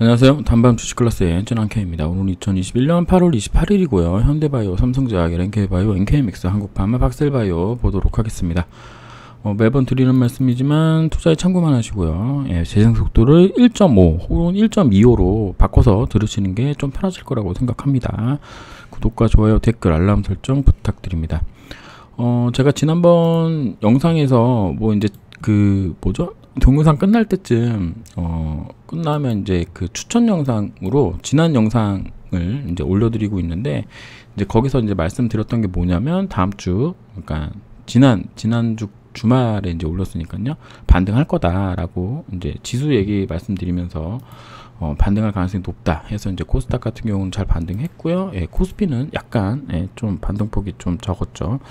안녕하세요. 단밤 주식클래스의 찐앙케입니다. 오늘 2021년 8월 28일이고요. 현대바이오, 삼성제약, LNK바이오, NK믹스, 한국파마, 박셀바이오 보도록 하겠습니다. 매번 드리는 말씀이지만 투자에 참고만 하시고요. 재생 속도를 1.5 혹은 1.25로 바꿔서 들으시는 게 좀 편하실 거라고 생각합니다. 구독과 좋아요, 댓글, 알람 설정 부탁드립니다. 제가 지난번 영상에서 이제 동영상 끝날 때쯤 끝나면 이제 그 추천 영상으로 지난 영상을 이제 올려드리고 있는데, 이제 거기서 이제 말씀드렸던 게 뭐냐면 다음 주, 그러니까 지난주 주말에 이제 올렸으니까요, 반등할 거다라고 이제 지수 얘기 말씀드리면서 반등할 가능성이 높다 해서 이제 코스닥 같은 경우는 잘 반등했고요. 코스피는 약간 좀 반등폭이 좀 적었죠.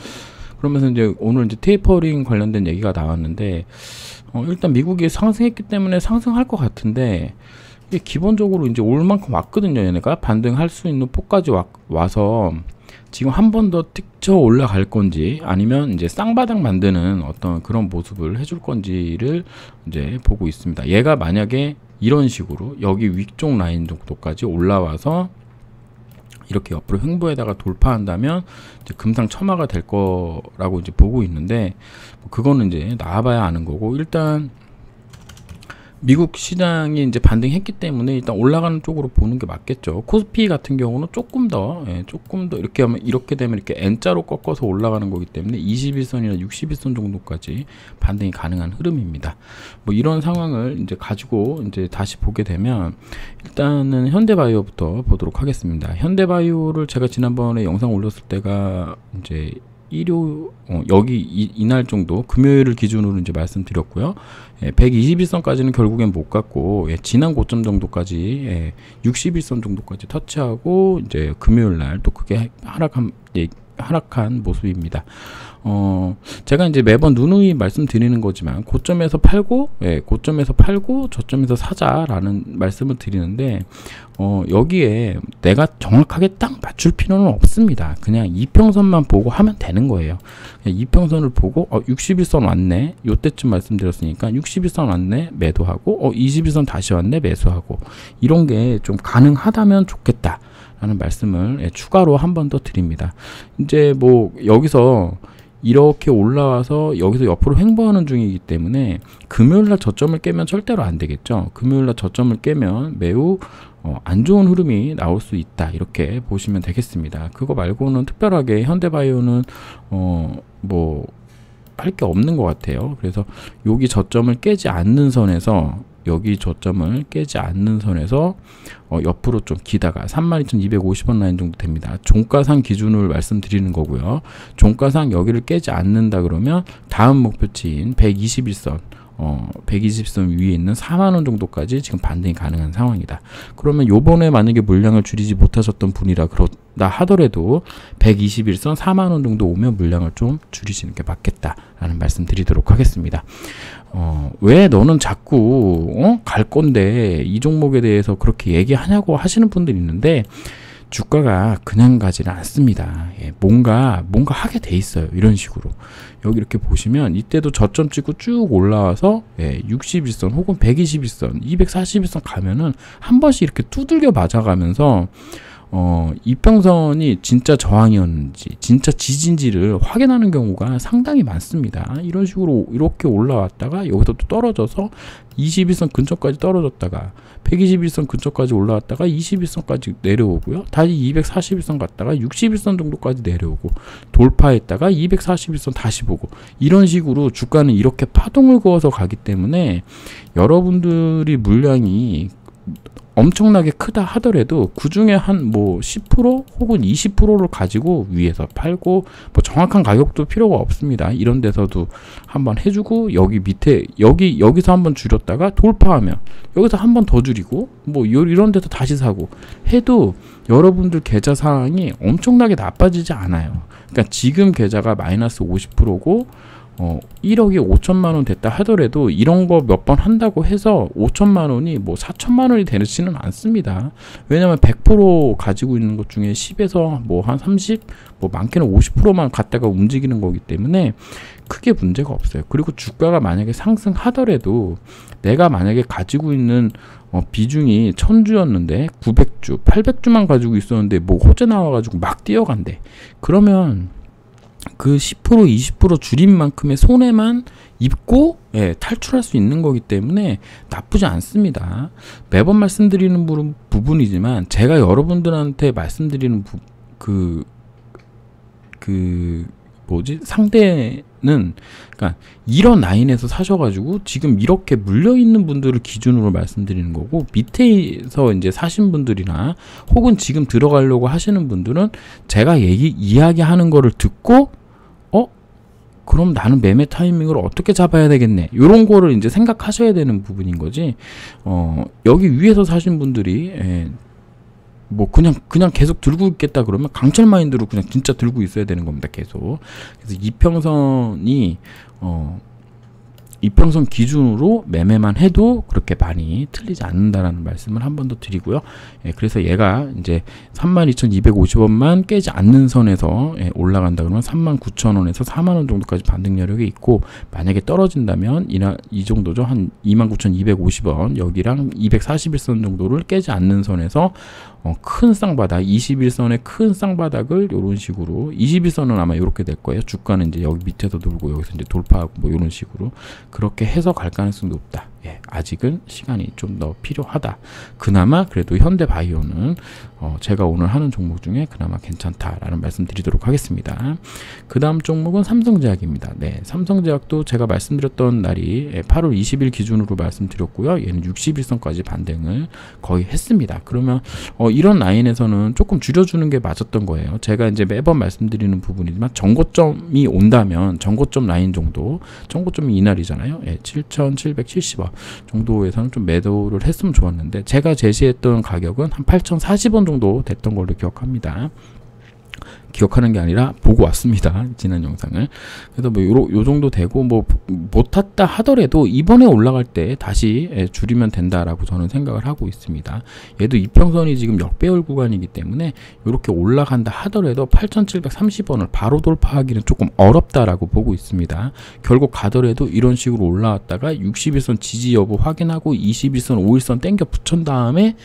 그러면서 이제 오늘 이제 테이퍼링 관련된 얘기가 나왔는데, 일단 미국이 상승했기 때문에 상승할 것 같은데, 이게 기본적으로 이제 올 만큼 왔거든요. 얘네가 반등할 수 있는 폭까지 와서 지금 한 번 더 틱쳐 올라갈 건지, 아니면 이제 쌍바닥 만드는 어떤 그런 모습을 해줄 건지를 이제 보고 있습니다. 얘가 만약에 이런 식으로 여기 위쪽 라인 정도까지 올라와서 이렇게 옆으로 횡보에다가 돌파한다면 이제 금상첨화가 될 거라고 이제 보고 있는데, 그거는 이제 나와봐야 아는 거고, 일단 미국 시장이 이제 반등했기 때문에 일단 올라가는 쪽으로 보는 게 맞겠죠. 코스피 같은 경우는 조금 더 이렇게 하면, 이렇게 되면 이렇게 N자로 꺾어서 올라가는 거기 때문에 21선이나 61선 정도까지 반등이 가능한 흐름입니다. 이런 상황을 이제 가지고 이제 다시 보게 되면, 일단은 현대바이오부터 보도록 하겠습니다. 현대바이오를 제가 지난번에 영상 올렸을 때가 이제 이날 정도, 금요일을 기준으로 이제 말씀드렸고요. 121선까지는 결국엔 못 갔고, 지난 고점 정도까지, 61선 정도까지 터치하고, 이제 금요일 날 또 그게 하락한 모습입니다. 제가 이제 매번 누누이 말씀드리는 거지만, 고점에서 팔고 저점에서 사자라는 말씀을 드리는데, 여기에 내가 정확하게 딱 맞출 필요는 없습니다. 그냥 이평선만 보고 하면 되는 거예요. 이평선을 보고 61선 왔네, 요때쯤 말씀드렸으니까 61선 왔네 매도하고, 21선 다시 왔네 매수하고, 이런 게 좀 가능하다면 좋겠다 라는 말씀을 추가로 한 번 더 드립니다. 이제 여기서 이렇게 올라와서 여기서 옆으로 횡보하는 중이기 때문에 금요일날 저점을 깨면 절대로 안 되겠죠. 금요일날 저점을 깨면 매우 안 좋은 흐름이 나올 수 있다, 이렇게 보시면 되겠습니다. 그거 말고는 특별하게 현대바이오는 할 게 없는 것 같아요. 그래서 여기 저점을 깨지 않는 선에서 옆으로 좀 기다가 32,250원 라인 정도 됩니다. 종가상 기준을 말씀드리는 거고요. 종가상 여기를 깨지 않는다 그러면 다음 목표치인 121선 위에 있는 4만원 정도까지 지금 반등이 가능한 상황이다. 그러면 요번에 만약에 물량을 줄이지 못하셨던 분이라 그렇다 하더라도 121선 4만원 정도 오면 물량을 좀 줄이시는 게 맞겠다라는 말씀 드리도록 하겠습니다. 왜 너는 자꾸 갈 건데 이 종목에 대해서 그렇게 얘기하냐고 하시는 분들이 있는데, 주가가 그냥 가지는 않습니다. 뭔가 하게 돼 있어요. 이런 식으로 여기 이렇게 보시면 이때도 저점 찍고 쭉 올라와서 61선 혹은 121선 241선 가면은 한 번씩 이렇게 두들겨 맞아가면서 이평선이 진짜 저항이었는지 진짜 지진지를 확인하는 경우가 상당히 많습니다. 이런 식으로 이렇게 올라왔다가 여기서 또 떨어져서 21선 근처까지 떨어졌다가 121선 근처까지 올라왔다가 21선까지 내려오고요. 다시 241선 갔다가 61선 정도까지 내려오고, 돌파했다가 241선 다시 보고, 이런 식으로 주가는 이렇게 파동을 그어서 가기 때문에 여러분들이 물량이 엄청나게 크다 하더라도 그 중에 한 10% 혹은 20%를 가지고 위에서 팔고, 정확한 가격도 필요가 없습니다. 이런 데서도 한번 해주고, 여기 밑에 여기서 한번 줄였다가 돌파하면 여기서 한번 더 줄이고, 이런 데서 다시 사고 해도 여러분들 계좌 상황이 엄청나게 나빠지지 않아요. 그러니까 지금 계좌가 마이너스 50%고 1억이 5천만 원 됐다 하더라도 이런 거 몇 번 한다고 해서 5천만 원이 뭐 4천만 원이 되지는 않습니다. 왜냐면 100% 가지고 있는 것 중에 10에서 뭐 한 30, 뭐 많게는 50%만 갖다가 움직이는 거기 때문에 크게 문제가 없어요. 그리고 주가가 만약에 상승하더라도 내가 만약에 가지고 있는 비중이 1000주였는데 900주, 800주만 가지고 있었는데 뭐 호재 나와가지고 막 뛰어간대. 그러면 그 10%, 20% 줄인 만큼의 손해만 입고 탈출할 수 있는 거기 때문에 나쁘지 않습니다. 매번 말씀드리는 부분이지만 제가 여러분들한테 말씀드리는 상대는 그러니까 이런 라인에서 사셔가지고 지금 이렇게 물려있는 분들을 기준으로 말씀드리는 거고, 밑에서 이제 사신 분들이나 혹은 지금 들어가려고 하시는 분들은 제가 이야기하는 거를 듣고 그럼 나는 매매 타이밍을 어떻게 잡아야 되겠네, 요런 거를 이제 생각하셔야 되는 부분인 거지. 여기 위에서 사신 분들이 뭐 그냥 계속 들고 있겠다 그러면 강철 마인드로 그냥 진짜 들고 있어야 되는 겁니다, 계속. 그래서 이평선 기준으로 매매만 해도 그렇게 많이 틀리지 않는다라는 말씀을 한 번 더 드리고요. 그래서 얘가 이제 32,250원만 깨지 않는 선에서 올라간다 그러면 39,000원에서 4만원 정도까지 반등 여력이 있고, 만약에 떨어진다면 이 정도죠. 한 29,250원 여기랑 241선 정도를 깨지 않는 선에서 큰 쌍바닥, 21선의 큰 쌍바닥을 이런 식으로, 21선은 아마 이렇게 될 거예요. 주가는 이제 여기 밑에서 돌고 여기서 이제 돌파하고 뭐 이런 식으로 그렇게 해서 갈 가능성이 높다. 아직은 시간이 좀 더 필요하다. 그나마 그래도 현대바이오는 제가 오늘 하는 종목 중에 그나마 괜찮다라는 말씀 드리도록 하겠습니다. 그 다음 종목은 삼성제약입니다. 삼성제약도 제가 말씀드렸던 날이 8월 20일 기준으로 말씀드렸고요. 얘는 61선까지 반등을 거의 했습니다. 그러면 이런 라인에서는 조금 줄여주는 게 맞았던 거예요. 제가 이제 매번 말씀드리는 부분이지만 정고점이 온다면 정고점 라인 정도, 정고점이 이날이잖아요. 7,770원 정도에서는 좀 매도를 했으면 좋았는데, 제가 제시했던 가격은 한 8,040원 정도 됐던 걸로 기억합니다. 기억하는 게 아니라 보고 왔습니다, 지난 영상을. 그래서 뭐 요 정도 되고, 뭐 못 탔다 하더라도 이번에 올라갈 때 다시 줄이면 된다라고 저는 생각을 하고 있습니다. 얘도 이평선이 지금 역배열 구간이기 때문에 이렇게 올라간다 하더라도 8,730원을 바로 돌파하기는 조금 어렵다라고 보고 있습니다. 결국 가더라도 이런 식으로 올라왔다가 61선 지지 여부 확인하고 21선, 5일선 땡겨 붙인 다음에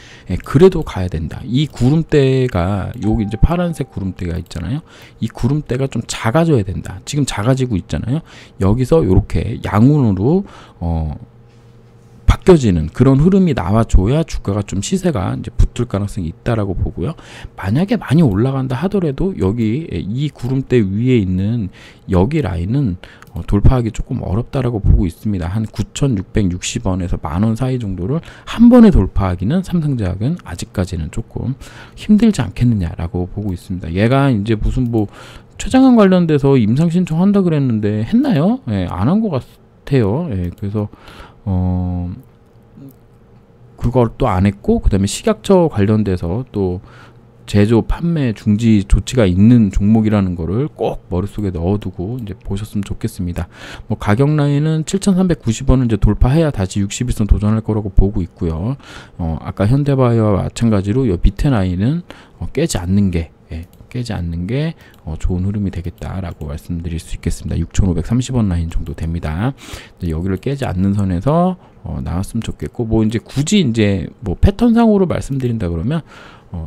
그래도 가야 된다. 이 구름대가, 여기 이제 파란색 구름대가 있잖아요. 이 구름대가 좀 작아져야 된다. 지금 작아지고 있잖아요. 여기서 이렇게 양운으로 바뀌어지는 그런 흐름이 나와줘야 주가가 좀 시세가 이제 붙을 가능성이 있다라고 보고요. 만약에 많이 올라간다 하더라도 여기 이 구름대 위에 있는 여기 라인은 돌파하기 조금 어렵다라고 보고 있습니다. 한 9,660원에서 만원 사이 정도를 한 번에 돌파하기는 삼성제약은 아직까지는 조금 힘들지 않겠느냐라고 보고 있습니다. 얘가 이제 무슨 뭐 최장환 관련돼서 임상 신청한다 그랬는데 했나요? 안 한 것 같아요. 그래서 그걸 또 안 했고, 그 다음에 식약처 관련돼서 또 제조 판매 중지 조치가 있는 종목이라는 거를 꼭 머릿속에 넣어두고 이제 보셨으면 좋겠습니다. 뭐 가격 라인은 7,390원을 이제 돌파해야 다시 61선 도전할 거라고 보고 있고요. 아까 현대바이오와 마찬가지로 이 밑에 라인은 깨지 않는 게 좋은 흐름이 되겠다라고 말씀드릴 수 있겠습니다. 6,530원 라인 정도 됩니다. 여기를 깨지 않는 선에서 나왔으면 좋겠고, 뭐 이제 굳이 이제 뭐 패턴상으로 말씀드린다 그러면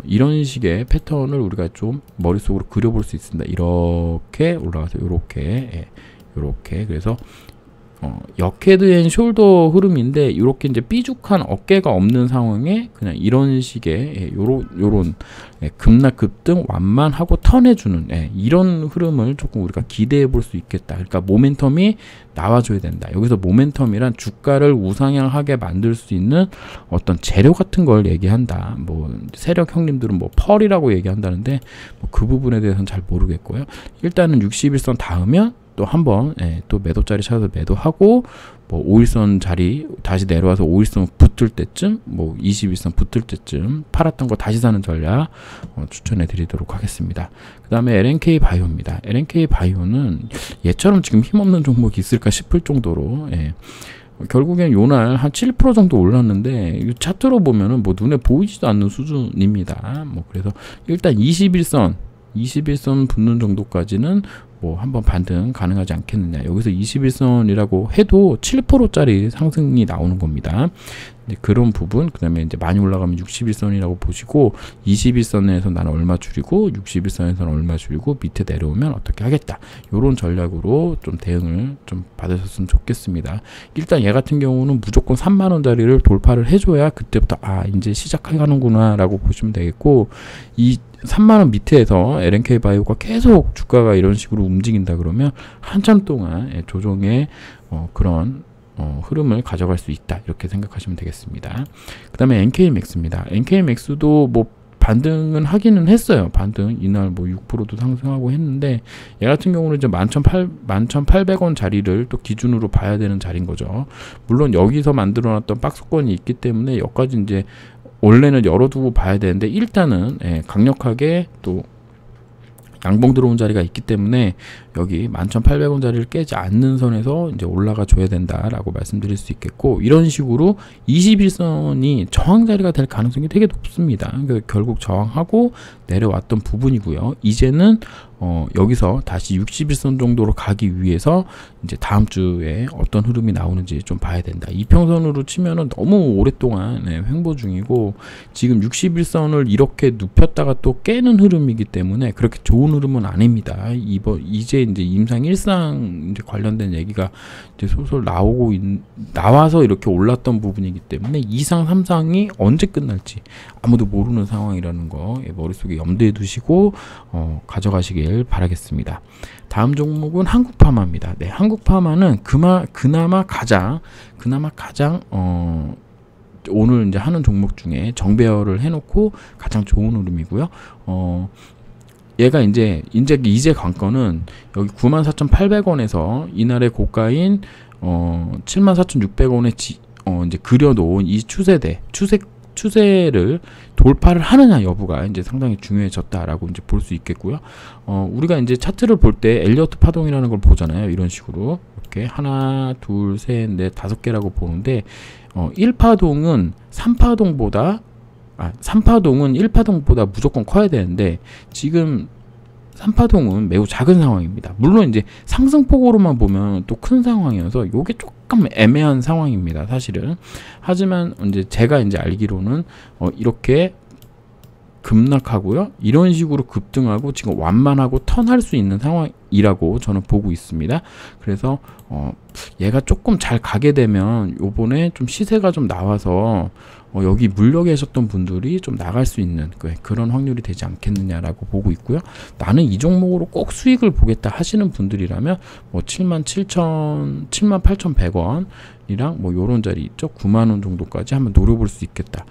이런 식의 패턴을 우리가 좀 머릿속으로 그려볼 수 있습니다. 이렇게 올라가서 이렇게 그래서 역헤드 앤 숄더 흐름인데, 이렇게 이제 삐죽한 어깨가 없는 상황에 그냥 이런 식의 요런 급락 급등 완만하고 턴해주는 이런 흐름을 조금 우리가 기대해 볼 수 있겠다. 그러니까 모멘텀이 나와줘야 된다. 여기서 모멘텀이란 주가를 우상향하게 만들 수 있는 어떤 재료 같은 걸 얘기한다. 뭐 세력 형님들은 뭐 펄이라고 얘기한다는데 뭐 그 부분에 대해서는 잘 모르겠고요. 일단은 61선 닿으면 또 한번 또 매도자리 찾아서 매도하고 뭐 5일선 자리 다시 내려와서 5일선 붙을 때쯤 뭐 21선 붙을 때쯤 팔았던 거 다시 사는 전략 추천해 드리도록 하겠습니다. 그 다음에 LNK 바이오입니다. LNK 바이오는 얘처럼 지금 힘없는 종목이 있을까 싶을 정도로 결국엔 요날 한 7% 정도 올랐는데 차트로 보면은 뭐 눈에 보이지도 않는 수준입니다. 뭐 그래서 일단 21선 붙는 정도까지는 뭐 한번 반등 가능하지 않겠느냐. 여기서 21선이라고 해도 7%짜리 상승이 나오는 겁니다. 그런 부분, 그 다음에 이제 많이 올라가면 61선이라고 보시고 21선에서 나는 얼마 줄이고 61선에서는 얼마 줄이고 밑에 내려오면 어떻게 하겠다. 요런 전략으로 좀 대응을 좀 받으셨으면 좋겠습니다. 일단 얘 같은 경우는 무조건 3만원짜리를 돌파를 해줘야 그때부터 이제 시작하는구나 라고 보시면 되겠고, 이 3만원 밑에서 LNK 바이오가 계속 주가가 이런 식으로 움직인다 그러면 한참 동안 조정의 그런 흐름을 가져갈 수 있다, 이렇게 생각하시면 되겠습니다. 그 다음에 NKMX입니다. NKMX도 뭐 반등은 하기는 했어요. 반등 이날 뭐 6%도 상승하고 했는데, 얘 같은 경우는 이제 11,800원 자리를 또 기준으로 봐야 되는 자리인 거죠. 물론 여기서 만들어놨던 박스권이 있기 때문에 여기까지 이제 원래는 열어두고 봐야 되는데, 일단은 강력하게 또 양봉 들어온 자리가 있기 때문에 여기 11,800원 자리를 깨지 않는 선에서 이제 올라가 줘야 된다라고 말씀드릴 수 있겠고, 이런 식으로 21선이 저항 자리가 될 가능성이 되게 높습니다. 그러니까 결국 저항하고 내려왔던 부분이고요. 이제는 여기서 다시 61선 정도로 가기 위해서 이제 다음 주에 어떤 흐름이 나오는지 좀 봐야 된다. 이평선으로 치면은 너무 오랫동안 횡보 중이고, 지금 61선을 이렇게 눕혔다가 또 깨는 흐름이기 때문에 그렇게 좋은 흐름은 아닙니다. 이제 임상 1상 이제 관련된 얘기가 이제 솔솔 나와서 이렇게 올랐던 부분이기 때문에 2상, 3상이 언제 끝날지 아무도 모르는 상황이라는 거 머릿속에 염두에 두시고 가져가시길 바라겠습니다. 다음 종목은 한국파마입니다. 네, 한국파마는 그나마 가장 오늘 이제 하는 종목 중에 정배열을 해놓고 가장 좋은 흐름이고요. 얘가 이제 관건은 여기 94,800원에서 이날의 고가인 74,600원에 이제 그려놓은 이 추세를 돌파를 하느냐 여부가 이제 상당히 중요해졌다라고 이제 볼 수 있겠고요. 우리가 이제 차트를 볼 때 엘리어트 파동이라는 걸 보잖아요. 이런 식으로 이렇게 하나, 둘, 셋, 넷, 5개라고 보는데 1파동은 3파동보다 1파동보다 무조건 커야 되는데, 지금 3파동은 매우 작은 상황입니다. 물론 이제 상승폭으로만 보면 또 큰 상황이어서 이게 조금 애매한 상황입니다, 사실은. 하지만 이제 제가 이제 알기로는 이렇게 급락하고요, 이런 식으로 급등하고 지금 완만하고 턴할 수 있는 상황이라고 저는 보고 있습니다. 그래서 얘가 조금 잘 가게 되면 요번에 좀 시세가 좀 나와서 여기 물려 계셨던 분들이 좀 나갈 수 있는 그런 확률이 되지 않겠느냐라고 보고 있고요. 나는 이 종목으로 꼭 수익을 보겠다 하시는 분들이라면 뭐 78,100원이랑 뭐 요런 자리 있죠. 9만원 정도까지 한번 노려볼 수 있겠다.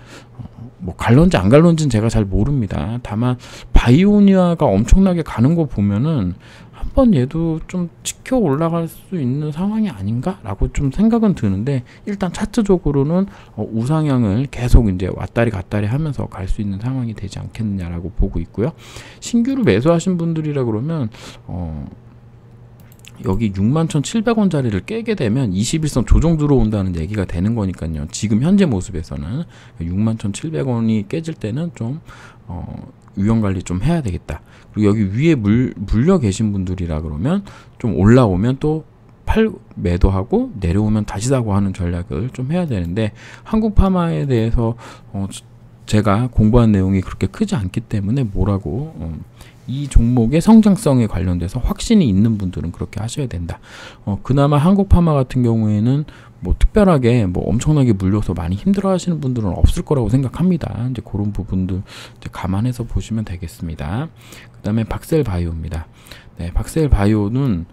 뭐 갈런지 안 갈런지는 제가 잘 모릅니다. 다만 바이오니아가 엄청나게 가는 거 보면은 한번 얘도 좀 지켜 올라갈 수 있는 상황이 아닌가 라고 좀 생각은 드는데, 일단 차트적으로는 우상향을 계속 이제 왔다리 갔다리 하면서 갈 수 있는 상황이 되지 않겠느냐라고 보고 있고요. 신규로 매수하신 분들이라 그러면 여기 61,700원 자리를 깨게 되면 21선 조정 들어온다는 얘기가 되는 거니까요. 지금 현재 모습에서는 61,700원이 깨질 때는 좀 위험관리 좀 해야 되겠다. 그리고 여기 위에 물려 계신 분들이라 그러면 좀 올라오면 또 매도하고 내려오면 다시 사고 하는 전략을 좀 해야 되는데, 한국파마에 대해서 제가 공부한 내용이 그렇게 크지 않기 때문에 뭐라고 이 종목의 성장성에 관련돼서 확신이 있는 분들은 그렇게 하셔야 된다. 그나마 한국파마 같은 경우에는 뭐 특별하게 뭐 엄청나게 물려서 많이 힘들어 하시는 분들은 없을 거라고 생각합니다. 이제 그런 부분들 이제 감안해서 보시면 되겠습니다. 그 다음에 박셀바이오입니다. 네, 박셀바이오는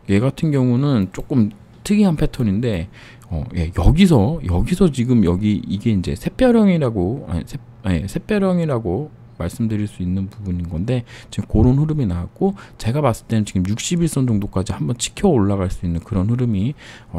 얘 같은 경우는 조금 특이한 패턴인데, 여기서 지금 이게 이제 샛별형이라고 말씀드릴 수 있는 부분인 건데 지금 그런 흐름이 나왔고 제가 봤을 때는 지금 61선 정도까지 한번 치켜 올라갈 수 있는 그런 흐름이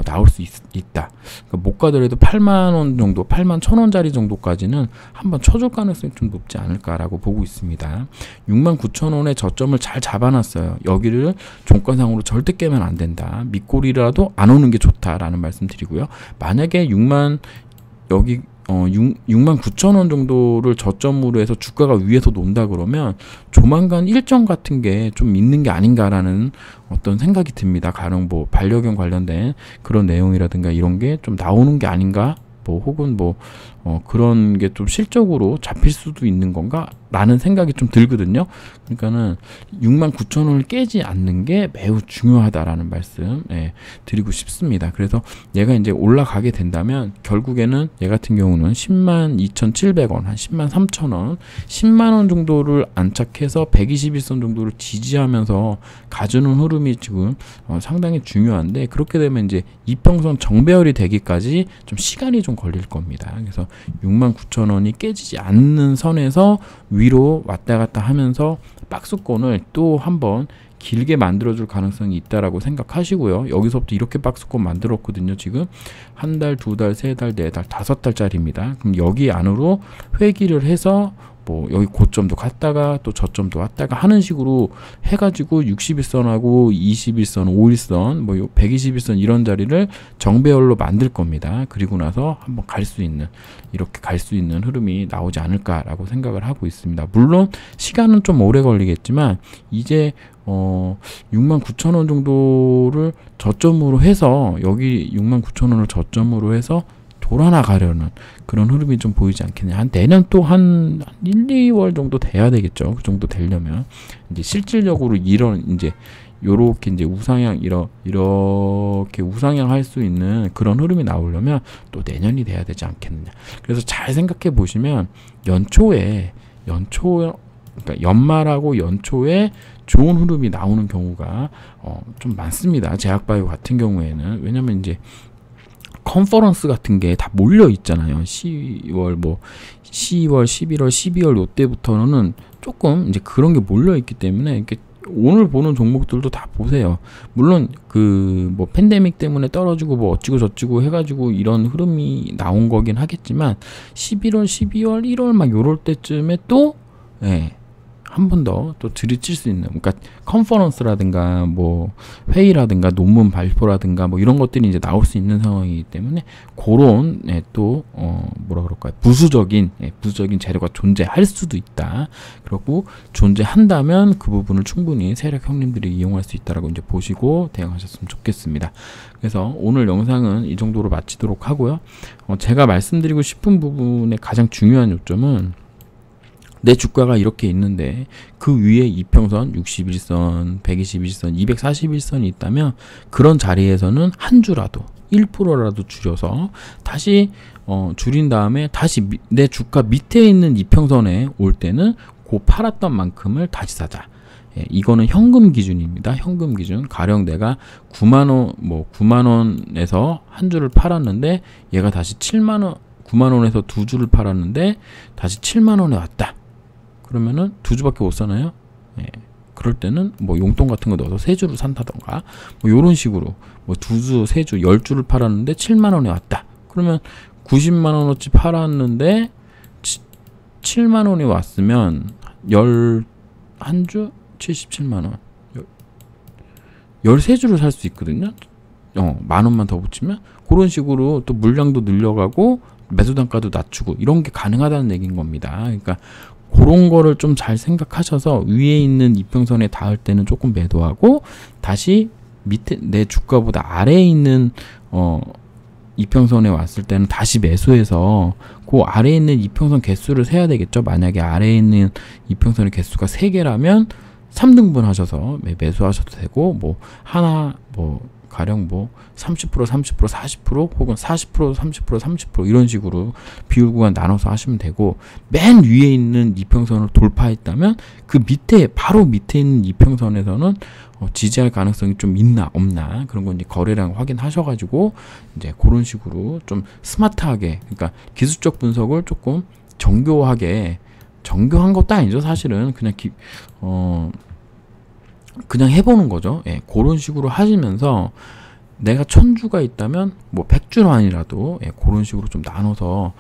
나올 수 있다. 그러니까 못 가더라도 8만원 정도 81,000원짜리 정도까지는 한번 쳐줄 가능성이 좀 높지 않을까라고 보고 있습니다. 69,000원의 저점을 잘 잡아놨어요. 여기를 종가상으로 절대 깨면 안 된다. 밑골이라도 안 오는 게 좋다라는 말씀 드리고요. 만약에 69,000원 정도를 저점으로 해서 주가가 위에서 논다 그러면 조만간 일정 같은 게 좀 있는 게 아닌가라는 어떤 생각이 듭니다. 가령 뭐 반려견 관련된 그런 내용이라든가 이런 게 좀 나오는 게 아닌가, 뭐 혹은 뭐 그런 게 좀 실적으로 잡힐 수도 있는 건가 라는 생각이 좀 들거든요. 그러니까는 69,000원을 깨지 않는 게 매우 중요하다라는 말씀 드리고 싶습니다. 그래서 얘가 이제 올라가게 된다면 결국에는 얘 같은 경우는 102,700원, 한 103,000원, 10만원 정도를 안착해서 121선 정도를 지지하면서 가주는 흐름이 지금 상당히 중요한데, 그렇게 되면 이제 이평선 정배열이 되기까지 좀 시간이 좀 걸릴 겁니다. 그래서 69,000원이 깨지지 않는 선에서 위로 왔다 갔다 하면서 박스권을 또 한번 길게 만들어줄 가능성이 있다라고 생각하시고요. 여기서부터 이렇게 박스권 만들었거든요. 지금 한 달, 두 달, 세 달, 네 달, 5달짜리입니다. 그럼 여기 안으로 회귀를 해서 뭐 여기 고점도 갔다가 또 저점도 왔다가 하는 식으로 해가지고 61선하고 21선, 5일선, 뭐 121선 이런 자리를 정배열로 만들 겁니다. 그리고 나서 한번 갈 수 있는, 이렇게 갈 수 있는 흐름이 나오지 않을까라고 생각을 하고 있습니다. 물론 시간은 좀 오래 걸리겠지만 이제 69,000원 정도를 저점으로 해서, 여기 69,000원을 저점으로 해서 돌아나가려는 그런 흐름이 좀 보이지 않겠냐. 한 내년 또 한 1, 2월 정도 돼야 되겠죠. 그 정도 되려면 이제 실질적으로 이런 이제 요렇게 이제 우상향 이렇게 우상향 할 수 있는 그런 흐름이 나오려면 또 내년이 돼야 되지 않겠느냐. 그래서 잘 생각해 보시면 그러니까 연말하고 연초에 좋은 흐름이 나오는 경우가 좀 많습니다. 제약바이오 같은 경우에는. 왜냐면 이제 컨퍼런스 같은 게 다 몰려 있잖아요. 10월, 11월, 12월 요때부터는 조금 이제 그런 게 몰려 있기 때문에 이렇게 오늘 보는 종목들도 다 보세요. 물론 그 뭐 팬데믹 때문에 떨어지고 뭐 어찌고 저찌고 해가지고 이런 흐름이 나온 거긴 하겠지만 11월, 12월, 1월 막 요럴 때쯤에 또 한 번 더 또 들이칠 수 있는, 그러니까 컨퍼런스라든가 뭐 회의라든가 논문 발표라든가 뭐 이런 것들이 이제 나올 수 있는 상황이기 때문에 그런 또 뭐라 그럴까요, 부수적인 재료가 존재할 수도 있다. 그리고 존재한다면 그 부분을 충분히 세력 형님들이 이용할 수 있다라고 이제 보시고 대응하셨으면 좋겠습니다. 그래서 오늘 영상은 이 정도로 마치도록 하고요. 제가 말씀드리고 싶은 부분의 가장 중요한 요점은, 내 주가가 이렇게 있는데 그 위에 이평선, 61선, 121선, 241선이 있다면 그런 자리에서는 한 주라도 1%라도 줄여서 다시 줄인 다음에 다시 내 주가 밑에 있는 이평선에 올 때는 그 팔았던 만큼을 다시 사자. 이거는 현금 기준입니다. 현금 기준. 가령 내가 9만원, 9만원에서 한 주를 팔았는데 얘가 다시 7만원, 9만원에서 두 주를 팔았는데 다시 7만원에 왔다. 그러면은 두 주밖에 못 사나요? 그럴 때는 뭐 용돈 같은 거 넣어서 세 주를 산다던가 뭐 요런 식으로 뭐 두 주, 세 주, 10주를 팔았는데 7만원에 왔다. 그러면 90만원어치 팔았는데 7만원이 왔으면 1주 77만원 13주를 살 수 있거든요. 만원만 더 붙이면 그런 식으로 또 물량도 늘려가고 매수 단가도 낮추고 이런 게 가능하다는 얘기인 겁니다. 그러니까 그런 거를 좀 잘 생각하셔서 위에 있는 이평선에 닿을 때는 조금 매도하고 다시 밑에 내 주가보다 아래에 있는 이평선에 왔을 때는 다시 매수해서 그 아래에 있는 이평선 개수를 세야 되겠죠. 만약에 아래에 있는 이평선의 개수가 3개라면 3등분 하셔서 매수하셔도 되고, 뭐 하나 가령 30%, 40% 혹은 40%, 30% 이런 식으로 비율 구간 나눠서 하시면 되고, 맨 위에 있는 이평선을 돌파했다면 그 밑에, 바로 밑에 있는 이평선에서는 지지할 가능성이 좀 있나 없나 그런 건 이제 거래량 확인하셔가지고 이제 그런 식으로 좀 스마트하게, 그러니까 기술적 분석을 조금 정교하게 정교한 것도 아니죠. 사실은 그냥 해보는 거죠. 예, 그런 식으로 하시면서 내가 1000주가 있다면 뭐 100주로 아니라도 그런 식으로 좀 나눠서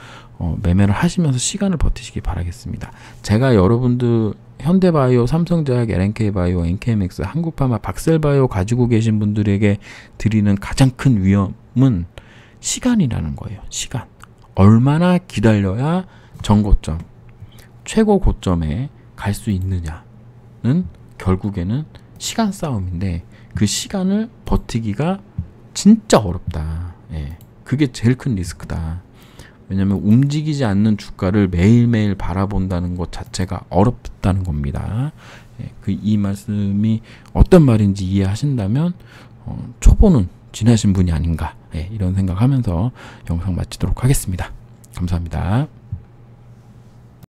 매매를 하시면서 시간을 버티시기 바라겠습니다. 제가 여러분들 현대바이오, 삼성제약, LNK바이오, NKMX, 한국파마, 박셀바이오 가지고 계신 분들에게 드리는 가장 큰 위험은 시간이라는 거예요. 시간. 얼마나 기다려야 전고점, 최고 고점에 갈 수 있느냐는 결국에는 시간 싸움인데, 그 시간을 버티기가 진짜 어렵다. 예, 그게 제일 큰 리스크다. 왜냐면 움직이지 않는 주가를 매일매일 바라본다는 것 자체가 어렵다는 겁니다. 예, 이 말씀이 어떤 말인지 이해하신다면 초보는 지나신 분이 아닌가, 이런 생각하면서 영상 마치도록 하겠습니다. 감사합니다.